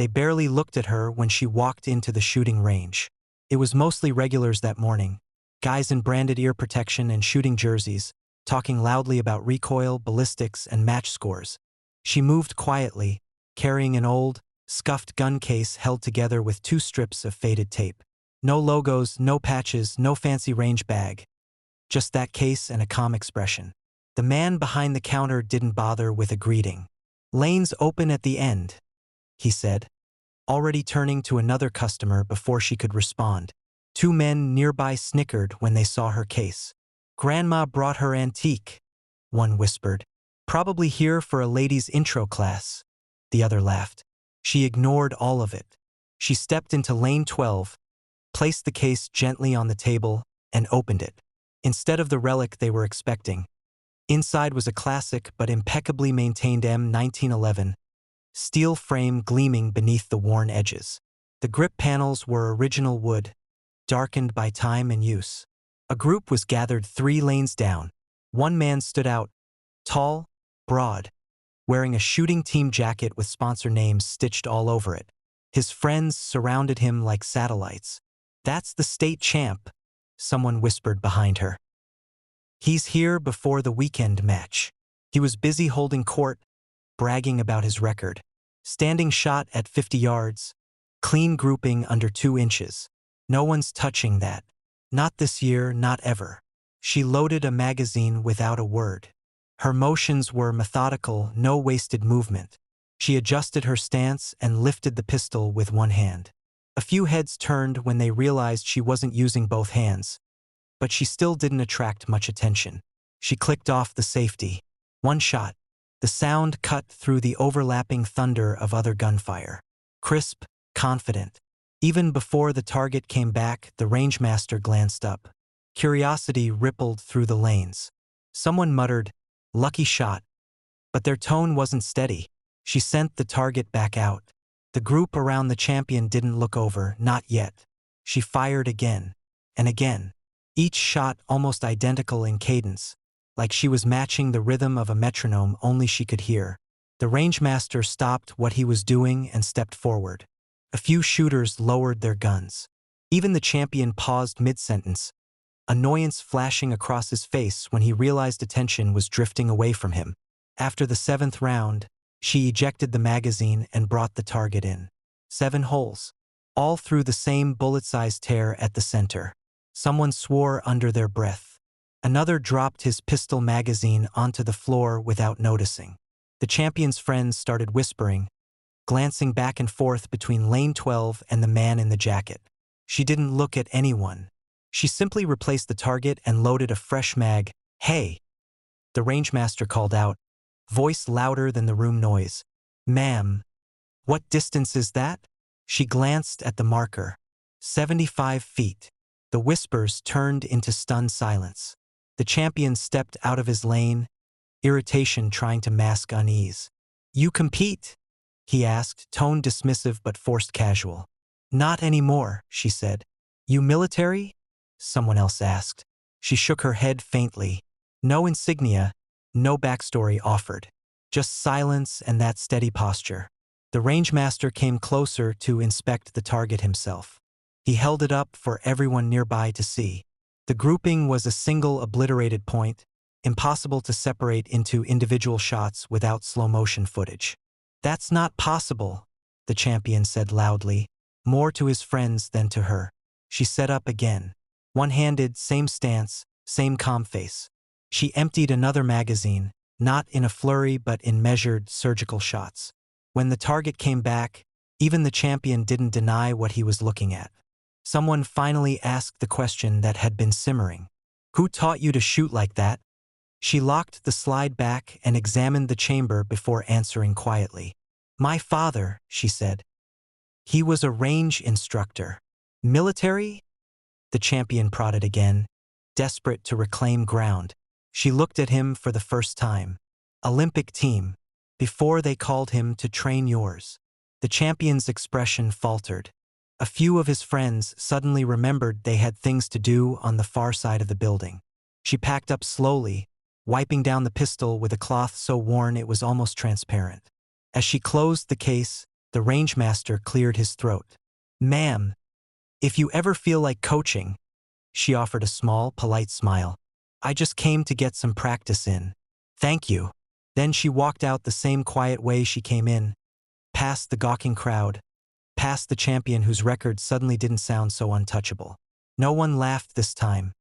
They barely looked at her when she walked into the shooting range. It was mostly regulars that morning, guys in branded ear protection and shooting jerseys, talking loudly about recoil, ballistics, and match scores. She moved quietly, carrying an old, scuffed gun case held together with 2 strips of faded tape. No logos, no patches, no fancy range bag. Just that case and a calm expression. The man behind the counter didn't bother with a greeting. "Lanes open at the end," he said, already turning to another customer before she could respond. 2 men nearby snickered when they saw her case. "Grandma brought her antique," one whispered. "Probably here for a ladies' intro class," the other laughed. She ignored all of it. She stepped into lane 12, placed the case gently on the table, and opened it. Instead of the relic they were expecting, inside was a classic but impeccably maintained M1911, steel frame gleaming beneath the worn edges. The grip panels were original wood, darkened by time and use. A group was gathered 3 lanes down. One man stood out, tall, broad, wearing a shooting team jacket with sponsor names stitched all over it. His friends surrounded him like satellites. "That's the state champ," someone whispered behind her. "He's here before the weekend match." He was busy holding court, bragging about his record. Standing shot at 50 yards, clean grouping under 2 inches. "No one's touching that. Not this year, not ever." She loaded a magazine without a word. Her motions were methodical, no wasted movement. She adjusted her stance and lifted the pistol with one hand. A few heads turned when they realized she wasn't using both hands, but she still didn't attract much attention. She clicked off the safety. One shot. The sound cut through the overlapping thunder of other gunfire. Crisp, confident. Even before the target came back, the rangemaster glanced up. Curiosity rippled through the lanes. Someone muttered, "Lucky shot," but their tone wasn't steady. She sent the target back out. The group around the champion didn't look over, not yet. She fired again, and again. Each shot almost identical in cadence, like she was matching the rhythm of a metronome only she could hear. The rangemaster stopped what he was doing and stepped forward. A few shooters lowered their guns. Even the champion paused mid-sentence, annoyance flashing across his face when he realized attention was drifting away from him. After the 7th round, she ejected the magazine and brought the target in. 7 holes, all through the same bullet-sized tear at the center. Someone swore under their breath. Another dropped his pistol magazine onto the floor without noticing. The champion's friends started whispering, glancing back and forth between lane 12 and the man in the jacket. She didn't look at anyone. She simply replaced the target and loaded a fresh mag. "Hey!" the rangemaster called out, voice louder than the room noise. "Ma'am, what distance is that?" She glanced at the marker. 75 feet. The whispers turned into stunned silence. The champion stepped out of his lane, irritation trying to mask unease. "You compete?" he asked, tone dismissive but forced casual. "Not anymore," she said. "You military?" someone else asked. She shook her head faintly. No insignia, no backstory offered. Just silence and that steady posture. The rangemaster came closer to inspect the target himself. He held it up for everyone nearby to see. The grouping was a single obliterated point, impossible to separate into individual shots without slow-motion footage. "That's not possible," the champion said loudly, more to his friends than to her. She sat up again. One-handed, same stance, same calm face. She emptied another magazine, not in a flurry but in measured, surgical shots. When the target came back, even the champion didn't deny what he was looking at. Someone finally asked the question that had been simmering. "Who taught you to shoot like that?" She locked the slide back and examined the chamber before answering quietly. "My father," she said. "He was a range instructor." "Military?" The champion prodded again, desperate to reclaim ground. She looked at him for the first time. "Olympic team. Before they called him to train yours." The champion's expression faltered. A few of his friends suddenly remembered they had things to do on the far side of the building. She packed up slowly, wiping down the pistol with a cloth so worn it was almost transparent. As she closed the case, The rangemaster cleared his throat. "Ma'am, if you ever feel like coaching," she offered a small, polite smile. "I just came to get some practice in." "Thank you." Then she walked out the same quiet way she came in, past the gawking crowd, past the champion whose record suddenly didn't sound so untouchable. No one laughed this time.